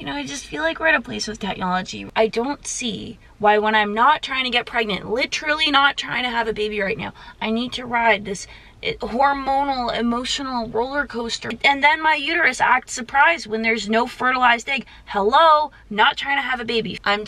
You know, I just feel like we're at a place with technology. I don't see why when I'm not trying to get pregnant, literally not trying to have a baby right now, I need to ride this hormonal, emotional roller coaster. And then my uterus acts surprised when there's no fertilized egg. Hello, not trying to have a baby. I'm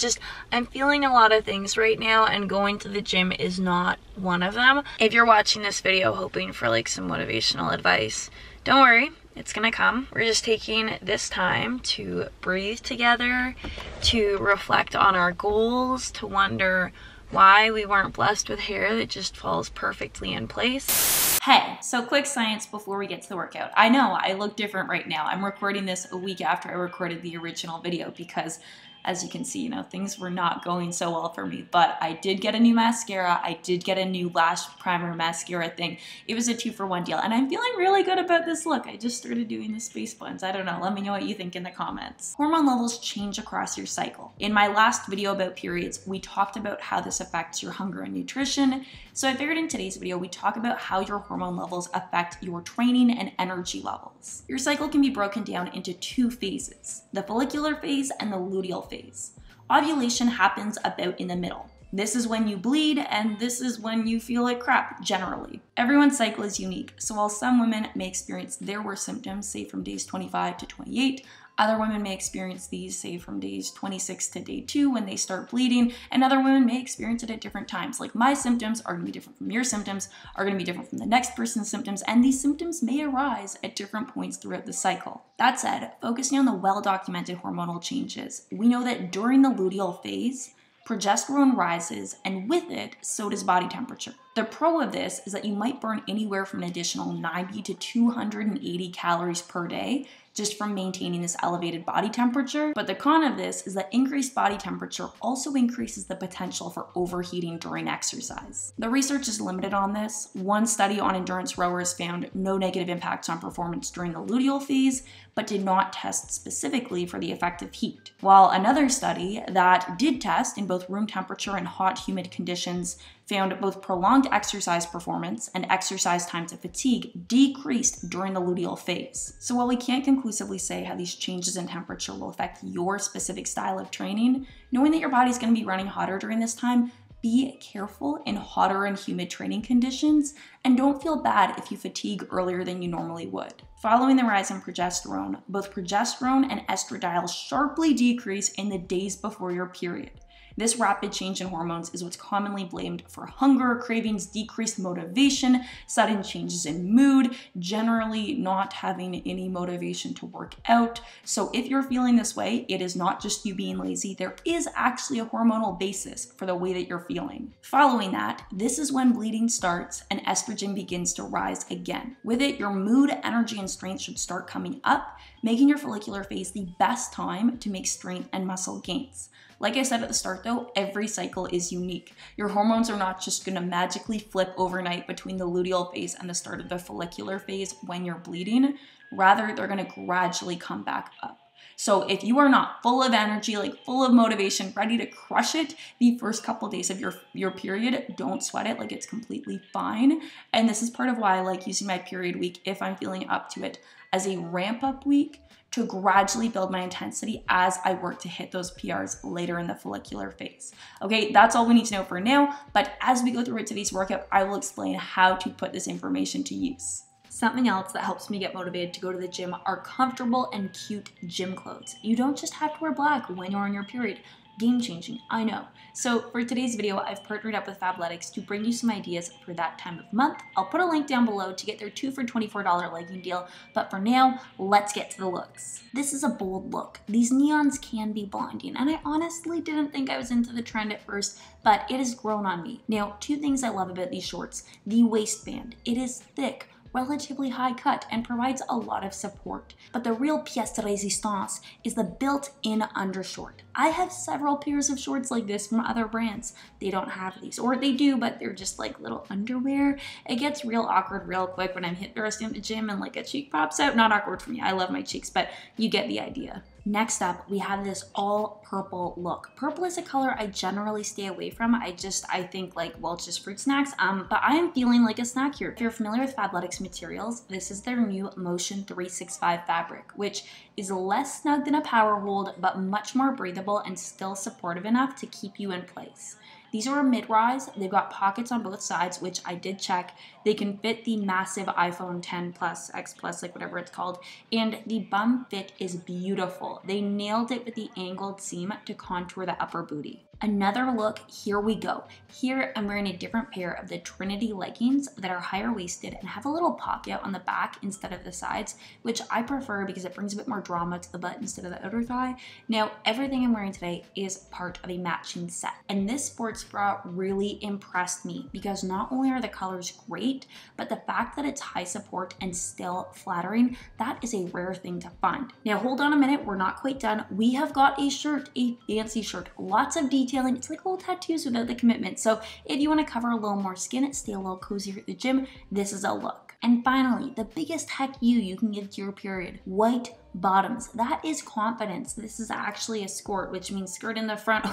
feeling a lot of things right now, and going to the gym is not one of them. If you're watching this video hoping for like some motivational advice, don't worry. It's gonna come. We're just taking this time to breathe together, to reflect on our goals, to wonder why we weren't blessed with hair that just falls perfectly in place. Hey, so quick science before we get to the workout. I know I look different right now. I'm recording this a week after I recorded the original video because, as you can see, you know, things were not going so well for me, but I did get a new mascara. I did get a new lash primer mascara thing. It was a 2-for-1 deal, and I'm feeling really good about this look. I just started doing the space buns. I don't know. Let me know what you think in the comments. Hormone levels change across your cycle. In my last video about periods, we talked about how this affects your hunger and nutrition. So I figured in today's video, we talk about how your hormone levels affect your training and energy levels. Your cycle can be broken down into 2 phases, the follicular phase and the luteal phase. Ovulation happens about in the middle. This is when you bleed, and this is when you feel like crap, generally. Everyone's cycle is unique, so while some women may experience their worst symptoms, say from days 25 to 28, other women may experience these, say, from days 26 to day 2 when they start bleeding, and other women may experience it at different times. Like, my symptoms are going to be different from your symptoms, are going to be different from the next person's symptoms, and these symptoms may arise at different points throughout the cycle. That said, focusing on the well-documented hormonal changes, we know that during the luteal phase, progesterone rises, and with it, so does body temperature. The pro of this is that you might burn anywhere from an additional 90 to 280 calories per day just from maintaining this elevated body temperature. But the con of this is that increased body temperature also increases the potential for overheating during exercise. The research is limited on this. One study on endurance rowers found no negative impacts on performance during the luteal phase, but did not test specifically for the effect of heat. While another study that did test in both room temperature and hot, humid conditions found both prolonged exercise performance and exercise time to fatigue decreased during the luteal phase. So while we can't conclusively say how these changes in temperature will affect your specific style of training, knowing that your body's going to be running hotter during this time, be careful in hotter and humid training conditions, and don't feel bad if you fatigue earlier than you normally would. Following the rise in progesterone, both progesterone and estradiol sharply decrease in the days before your period. This rapid change in hormones is what's commonly blamed for hunger, cravings, decreased motivation, sudden changes in mood, generally not having any motivation to work out. So if you're feeling this way, it is not just you being lazy. There is actually a hormonal basis for the way that you're feeling. Following that, this is when bleeding starts and estrogen begins to rise again. With it, your mood, energy, and strength should start coming up, making your follicular phase the best time to make strength and muscle gains. Like I said at the start though, every cycle is unique. Your hormones are not just gonna magically flip overnight between the luteal phase and the start of the follicular phase when you're bleeding. Rather, they're gonna gradually come back up. So if you are not full of energy, like full of motivation, ready to crush it the first couple days of your period, don't sweat it, like it's completely fine. And this is part of why I like using my period week, if I'm feeling up to it, as a ramp up week to gradually build my intensity as I work to hit those PRs later in the follicular phase. Okay, that's all we need to know for now, but as we go through today's workout, I will explain how to put this information to use. Something else that helps me get motivated to go to the gym are comfortable and cute gym clothes. You don't just have to wear black when you're on your period. Game changing, I know. So for today's video, I've partnered up with Fabletics to bring you some ideas for that time of month. I'll put a link down below to get their 2 for $24 legging deal, but for now, let's get to the looks. This is a bold look. These neons can be blinding, and I honestly didn't think I was into the trend at first, but it has grown on me. Now, 2 things I love about these shorts. The waistband. It is thick, relatively high cut, and provides a lot of support. But the real pièce de résistance is the built-in undershort. I have several pairs of shorts like this from other brands. They don't have these, or they do, but they're just like little underwear. It gets real awkward real quick when I'm hit thrusting at the gym and like a cheek pops out. Not awkward for me, I love my cheeks, but you get the idea. Next up, we have this all purple look. Purple is a color I generally stay away from. I think like, well, it's just fruit snacks. But I am feeling like a snack here. If you're familiar with Fabletics materials, this is their new Motion 365 fabric, which is less snug than a power hold, but much more breathable and still supportive enough to keep you in place. These are a mid-rise. They've got pockets on both sides, which I did check. They can fit the massive iPhone 10 Plus, X Plus, like whatever it's called. And the bum fit is beautiful. They nailed it with the angled seam to contour the upper booty. Another look, here we go. Here I'm wearing a different pair of the Trinity leggings that are higher waisted and have a little pocket on the back instead of the sides, which I prefer because it brings a bit more drama to the butt instead of the outer thigh. Now, everything I'm wearing today is part of a matching set. And this sports bra really impressed me because not only are the colors great, but the fact that it's high support and still flattering, that is a rare thing to find. Now, hold on a minute, we're not quite done. We have got a shirt, a fancy shirt, lots of detailing. It's like little tattoos without the commitment. So if you want to cover a little more skin, stay a little cozier at the gym, this is a look. And finally, the biggest heck you can give to your period, white bottoms. That is confidence. This is actually a skirt, which means skirt in the front,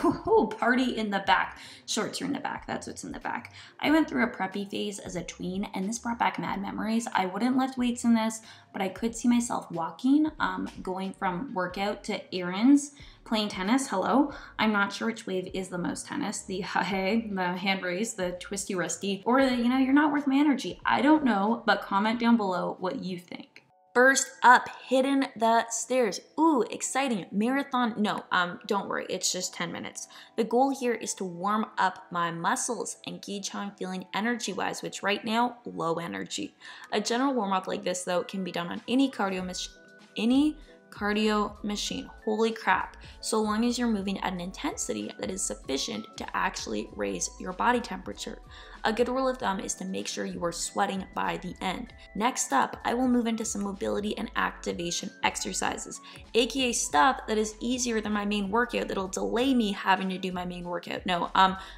party in the back. Shorts are in the back, that's what's in the back. I went through a preppy phase as a tween, and this brought back mad memories. I wouldn't lift weights in this, but I could see myself walking, going from workout to errands, playing tennis. Hello. I'm not sure which wave is the most tennis, the hey, the hand raise, the twisty wristy, or the, you're not worth my energy. I don't know, but comment down below what you think. First up, hitting the stairs. Ooh, exciting. Marathon. No, don't worry. It's just 10 minutes. The goal here is to warm up my muscles and gauge how I'm feeling energy-wise, which right now, low energy. A general warm-up like this, though, can be done on any cardio machine. Holy crap. So long as you're moving at an intensity that is sufficient to actually raise your body temperature. A good rule of thumb is to make sure you are sweating by the end. Next up, I will move into some mobility and activation exercises, aka stuff that is easier than my main workout that'll delay me having to do my main workout. No,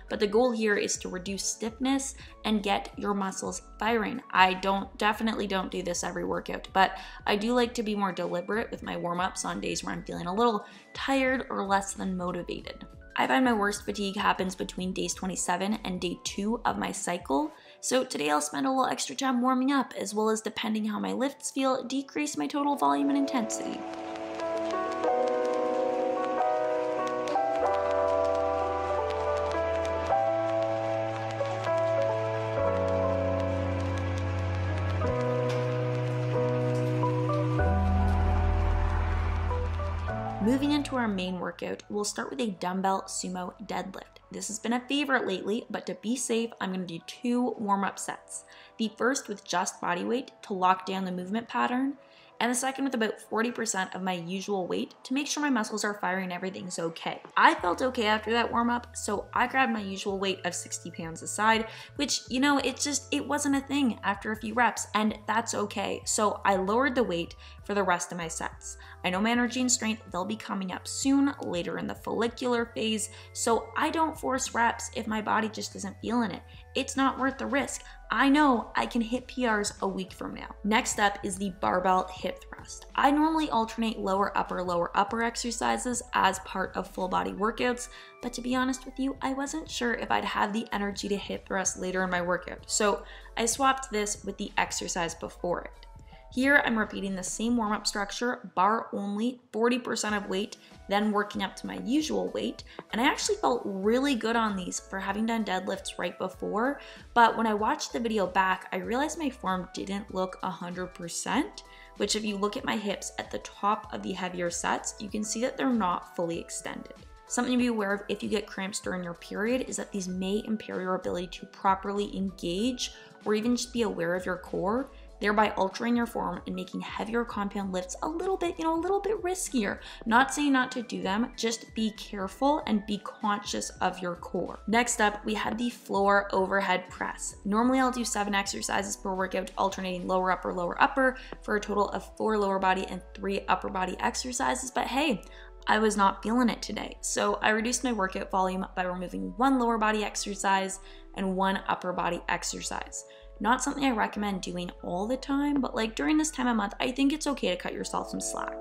but the goal here is to reduce stiffness and get your muscles firing. I definitely don't do this every workout, but I do like to be more deliberate with my warm-ups on days where I'm feeling a little tired or less than motivated. I find my worst fatigue happens between days 27 and day 2 of my cycle, so today I'll spend a little extra time warming up, as well as, depending how my lifts feel, decrease my total volume and intensity. Moving into our main workout, we'll start with a dumbbell sumo deadlift. This has been a favorite lately, but to be safe, I'm going to do 2 warm-up sets. The first with just body weight to lock down the movement pattern, and the second with about 40% of my usual weight to make sure my muscles are firing and everything's okay. I felt okay after that warm-up, so I grabbed my usual weight of 60 pounds aside, which, it wasn't a thing after a few reps, and that's okay. So I lowered the weight for the rest of my sets. I know my energy and strength, they'll be coming up soon, later in the follicular phase, so I don't force reps if my body just isn't feeling it. It's not worth the risk. I know I can hit PRs a week from now. Next up is the barbell hip thrust. I normally alternate lower upper exercises as part of full body workouts, but to be honest with you, I wasn't sure if I'd have the energy to hip thrust later in my workout, so I swapped this with the exercise before it. Here, I'm repeating the same warm-up structure, bar only, 40% of weight, then working up to my usual weight. And I actually felt really good on these for having done deadlifts right before. But when I watched the video back, I realized my form didn't look 100%, which if you look at my hips at the top of the heavier sets, you can see that they're not fully extended. Something to be aware of if you get cramps during your period is that these may impair your ability to properly engage or even just be aware of your core, thereby altering your form and making heavier compound lifts a little bit riskier. Not saying not to do them, just be careful and be conscious of your core. Next up, we have the floor overhead press. Normally I'll do 7 exercises per workout, alternating lower upper for a total of 4 lower body and 3 upper body exercises, but hey, I was not feeling it today. So I reduced my workout volume by removing 1 lower body exercise and 1 upper body exercise. Not something I recommend doing all the time, but like during this time of month, I think it's okay to cut yourself some slack.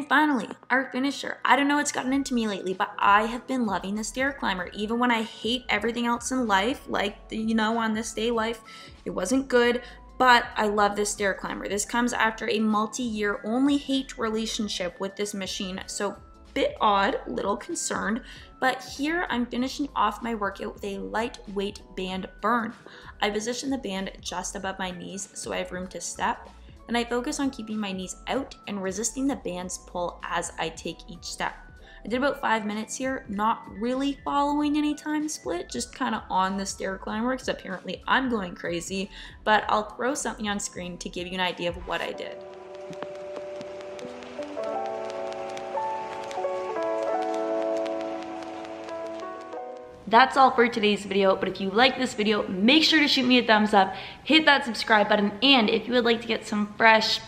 And finally, our finisher. I don't know what's gotten into me lately, but I have been loving the stair climber. Even when I hate everything else in life, like, you know, on this day life, it wasn't good, but I love this stair climber. This comes after a multi-year only hate relationship with this machine, so bit odd, little concerned, but here I'm finishing off my workout with a lightweight band burn. I position the band just above my knees so I have room to step, and I focus on keeping my knees out and resisting the band's pull as I take each step. I did about 5 minutes here, not really following any time split, just kind of on the stair climber because apparently I'm going crazy, but I'll throw something on screen to give you an idea of what I did. That's all for today's video, but if you like this video, make sure to shoot me a thumbs up, hit that subscribe button, and if you would like to get some fresh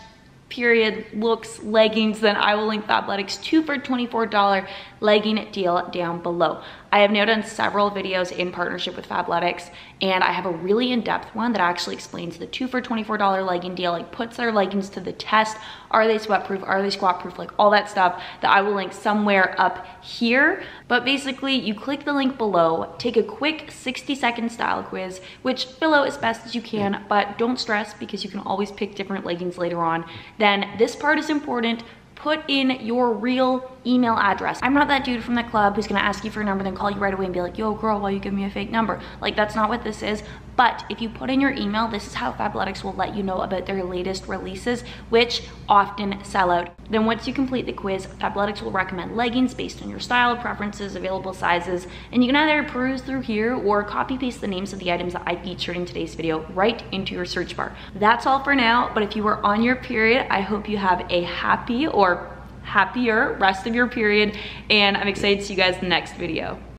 period looks leggings, then I will link Fabletics 2 for $24 legging deal down below. I have now done several videos in partnership with Fabletics, and I have a really in-depth one that actually explains the 2 for $24 legging deal, like puts their leggings to the test. Are they sweat proof? Are they squat proof? Like all that stuff that I will link somewhere up here. But basically you click the link below, take a quick 60-second style quiz, which fill out as best as you can, but don't stress because you can always pick different leggings later on. Then this part is important. Put in your real email address. I'm not that dude from the club who's gonna ask you for a number, then call you right away and be like, yo girl, why you give me a fake number? Like, that's not what this is. But if you put in your email, this is how Fabletics will let you know about their latest releases, which often sell out. Then once you complete the quiz, Fabletics will recommend leggings based on your style, preferences, available sizes, and you can either peruse through here or copy paste the names of the items that I featured in today's video right into your search bar. That's all for now, but if you are on your period, I hope you have a happy or happier rest of your period, and I'm excited to see you guys in the next video.